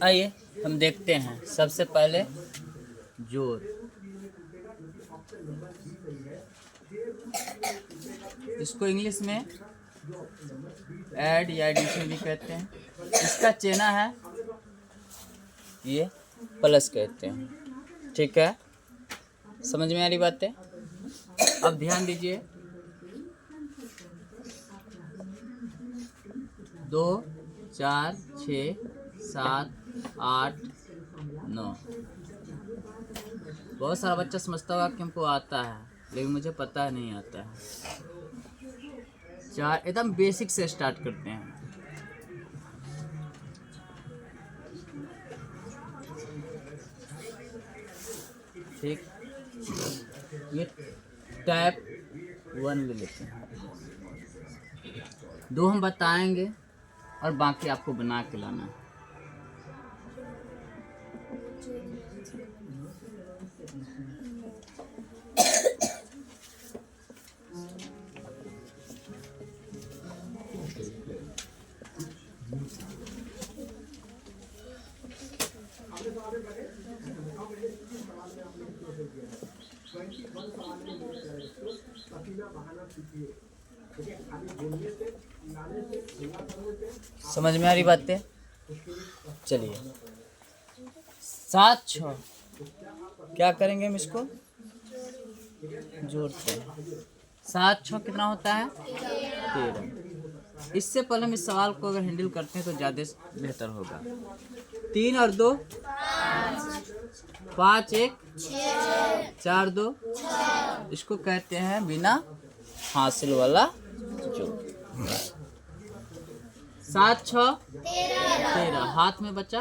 आइए हम देखते हैं। सबसे पहले जोड़, इसको इंग्लिश में ऐड या एडिशन भी कहते हैं। इसका चेना है ये प्लस कहते हैं। ठीक है, समझ में आ रही बातें। अब ध्यान दीजिए, 2 4 6 7 8 9। बहुत सारा बच्चा समझता होगा कि हमको आता है, लेकिन मुझे पता नहीं आता है। 4 एकदम बेसिक से स्टार्ट करते हैं। ठीक, ये टाइप 1 ले लेते हैं। 2 हम बताएंगे और बाकी आपको बना के लाना है। समझ में आ रही बातें। चलिए 7 6 क्या करेंगे, हम इसको जोड़ते हैं। 7 6 कितना होता है? 13। इससे पहले हम इस सवाल को अगर हैंडल करते हैं तो ज़्यादा बेहतर होगा। 3 और 2 5 1 4 2। इसको कहते हैं बिना हासिल वाला जोड़। 7 6 13, हाथ में बचा,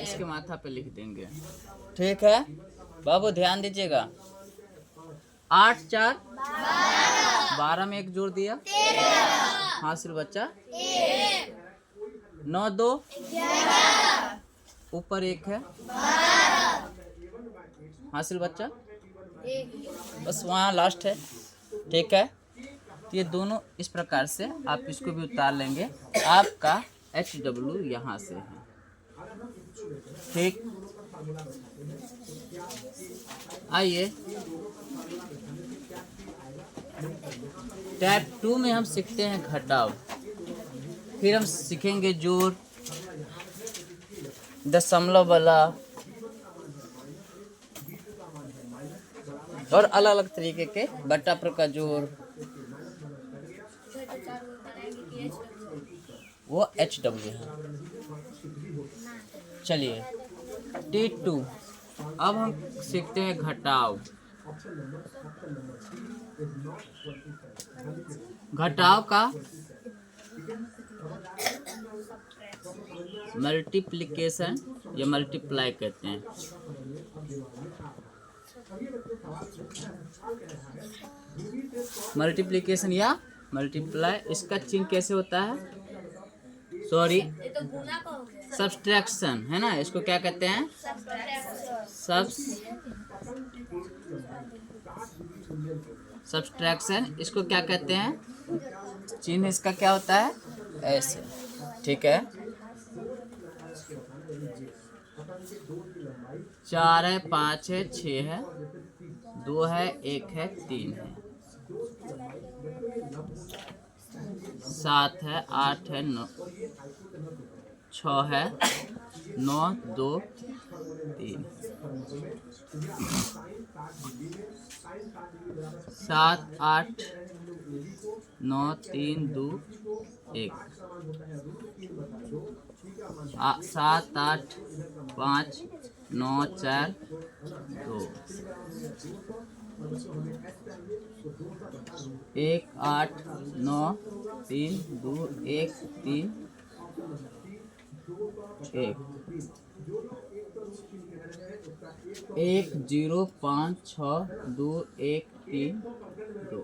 इसके माथा पे लिख देंगे। ठीक है बाबू, ध्यान दीजिएगा। 8 4 12 में एक जोड़ दिया, हासिल बचा 9 2 ऊपर 1 है, हासिल बचा बस वहाँ लास्ट है। ठीक है, तो ये दोनों इस प्रकार से आप इसको भी उतार लेंगे। आपका HW यहाँ से है। ठीक, आइए टाइप 2 में हम सीखते हैं घटाव। फिर हम सीखेंगे जोड़, दशमलव वाला और अलग अलग तरीके के बट्टा पर का जोड़, वो HW है। चलिए T2, अब हम सीखते हैं घटाव। घटाव का मल्टीप्लिकेशन या मल्टीप्लाई कहते हैं। मल्टीप्लिकेशन या मल्टीप्लाई, इसका चिन्ह कैसे होता है? सॉरी, सब्सट्रैक्शन है ना, इसको क्या कहते हैं? सब्सट्रैक्शन, इसको क्या कहते हैं? चिन्ह इसका क्या होता है? ऐसे। ठीक है, 4 है 5 है 6 है 2 है 1 है 3 है 7 है 8 है 9 6 है 9 2 3 7 8 9 3 2 1 7 8 5 9 4 2 1 8 9 3 2 1 3 1 1 0 5 6 2 1 3 2।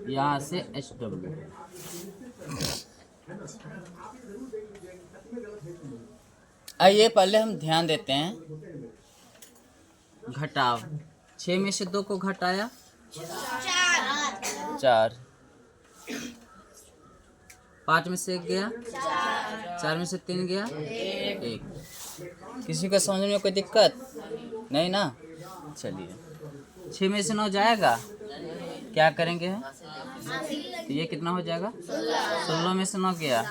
यहाँ से HW। आइए पहले हम ध्यान देते हैं घटाव। 6 में से 2 को घटाया 4, 5 में से 1 गया, 4 में से 3 गया, 1। किसी को समझ में कोई दिक्कत नहीं ना? चलिए 6 में से 9 जाएगा, क्या करेंगे? तो ये कितना हो जाएगा? 16 में से 9 गया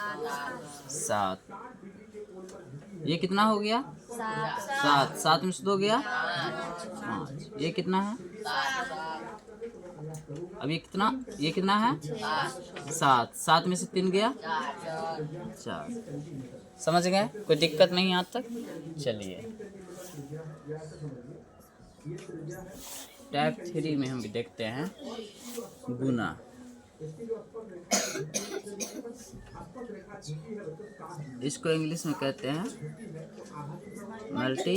7। ये कितना हो गया? 7। 7 में से 2 गया 5। ये कितना है? अब ये कितना है? 7। 7 में से 3 गया 4। समझ गए? कोई दिक्कत नहीं यहाँ तक? चलिए टाइप 3 में हम देखते हैं गुना। इसको इंग्लिश में कहते हैं मल्टी।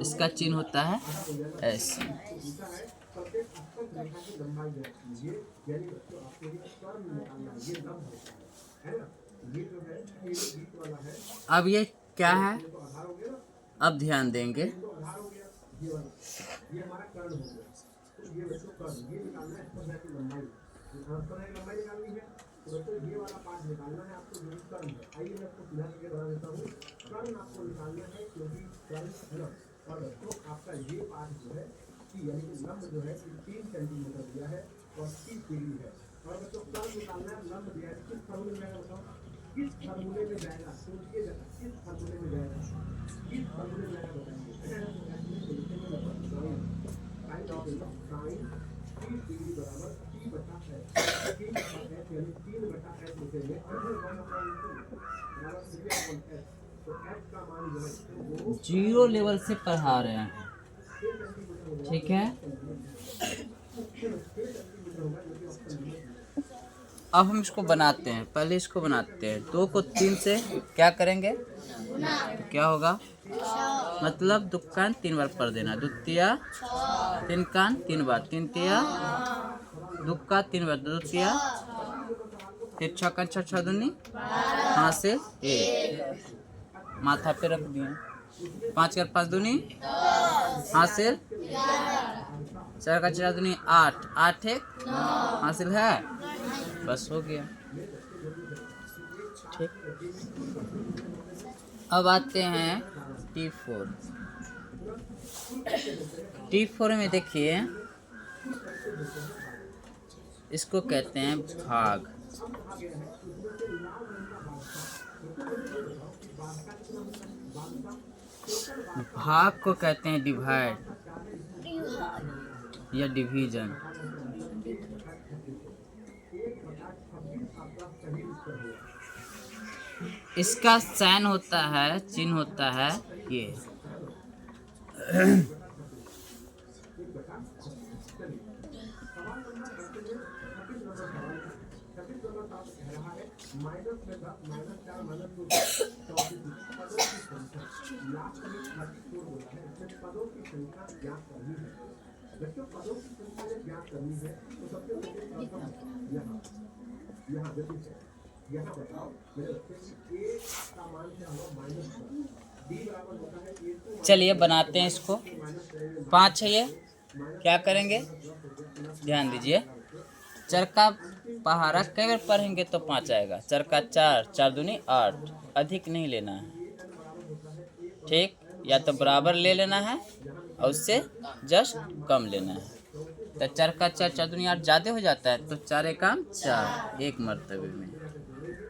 इसका चिन्ह होता है ऐसे। अब ये क्या है? अब ध्यान देंगे। जीरो लेवल से पढ़ा रहे हैं, ठीक है? अब हम इसको बनाते हैं। पहले इसको बनाते हैं। 2 को 3 से क्या करेंगे? तो क्या होगा? मतलब दो कान 3 बार पढ़ देना। द्वितीया 3 कान 3 बार, 3 तिया दुक्का 3 बार, द्वितीया फिर 6 कान 6 6 दूनी हासिल 1 माथा पे रख दिए। 5 कर 5 दूनी हासिल 4 का 4 दूनी 8 8 1 हासिल है। बस हो गया, ठीक। अब आते हैं T4। T4 में देखिए इसको कहते हैं भाग। भाग को कहते हैं डिवाइड या डिवीजन। इसका साइन होता है, चिन्ह होता है ये। चलिए बनाते हैं इसको। 5 है ये, क्या करेंगे? ध्यान दीजिए। चरका पहाड़ा कई बार पढ़ेंगे तो 5 आएगा। चरका 4 4 दूनी 8, अधिक नहीं लेना है, ठीक? या तो बराबर ले लेना है और उससे जस्ट कम लेना है। तो चरका 4 4 दूनी 8 ज़्यादा हो जाता है, तो 4 एकम 4 एक मर्तबे में।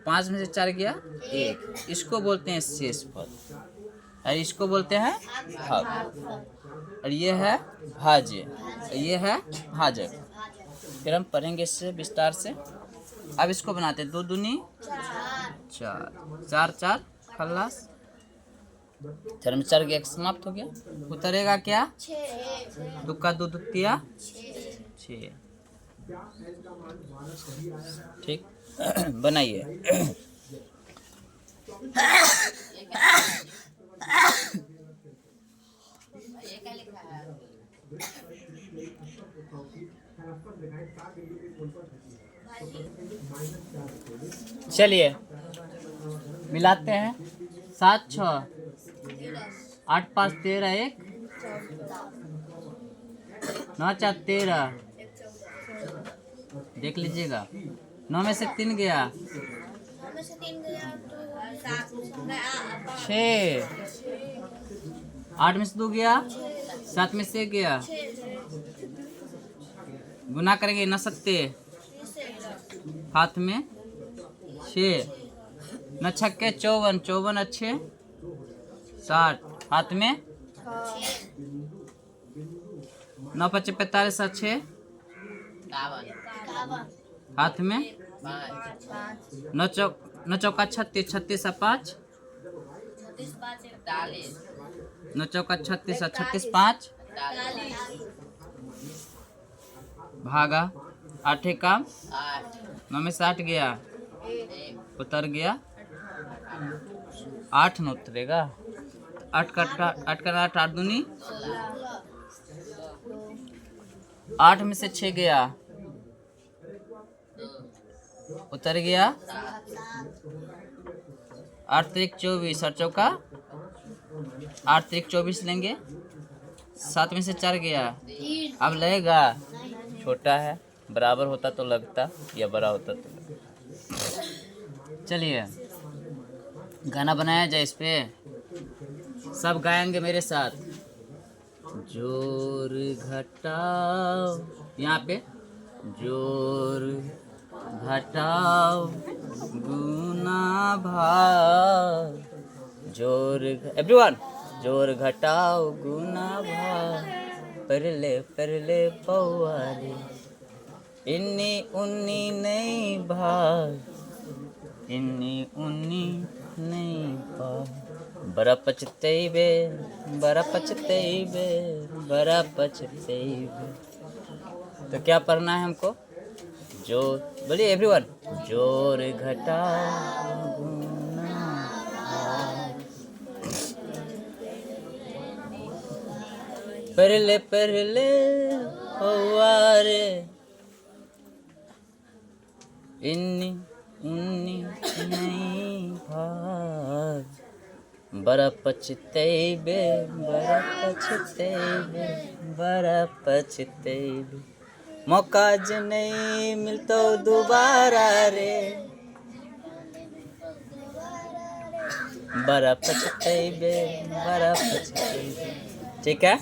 5 में से 4 गया 1। इसको बोलते हैं शेष पद और इसको बोलते हैं भाग। और ये है भाज्य और ये है भाजक। फिर हम पढ़ेंगे इससे विस्तार से। अब इसको बनाते हैं। 2 दूनी 4 4 4 खल्लास 4 में 4 गया, समाप्त हो गया। उतरेगा क्या? दुक्का 2 दुतिया 6, ठीक। बनाइए। चलिए मिलाते हैं। 7 6 8 5 13 1 9 4 13 देख लीजिएगा। 9 में से 3 गया 6, 8 में से 2 गया 7 में से 1 गया। गुना करेंगे 9 सत्ते हाथ में 6, 9 छक्के 54, 54 अच्छे 60 हाथ में 9 पच्चे 45 अच्छे हाथ में 9 चौका 36, 36 5 9 चौका 36, 36 5 भागा 8 काम 9 में से 8 गया उतर गया 8 न उतरेगा 8 का 8 8 दूनी 8 में से 6 गया उतर गया 8 3 24 और चौका 8 3 24 लेंगे 7 में से 4 गया अब लगेगा छोटा है बराबर होता तो लगता या बड़ा होता तो लगता। चलिए गाना बनाया जाए इस पे सब गाएंगे मेरे साथ। जोर घटाओ यहाँ पे जोर घटाओ गुना भाव जोर एवरीवन जोर घटाओ गुना भाव परले पौआरे इन्नी उन्नी नहीं भाग इन्नी उन्नी नहीं भाग बड़ा पछतेबे बड़ा पछतेबे बड़ा पछतेबे। तो क्या पढ़ना है हमको जोर बोलिए एवरीवन जोर घटाओ गुना परले पौआरे इन्नी उन्नी नहीं भाग बड़ा पछतेबे बड़ा पछतेबे बड़ा पछतेबे मौका ज नहीं मिलतो दोबारा रे बड़ा पछतेबे बड़ा पछतेबे। ठीक है।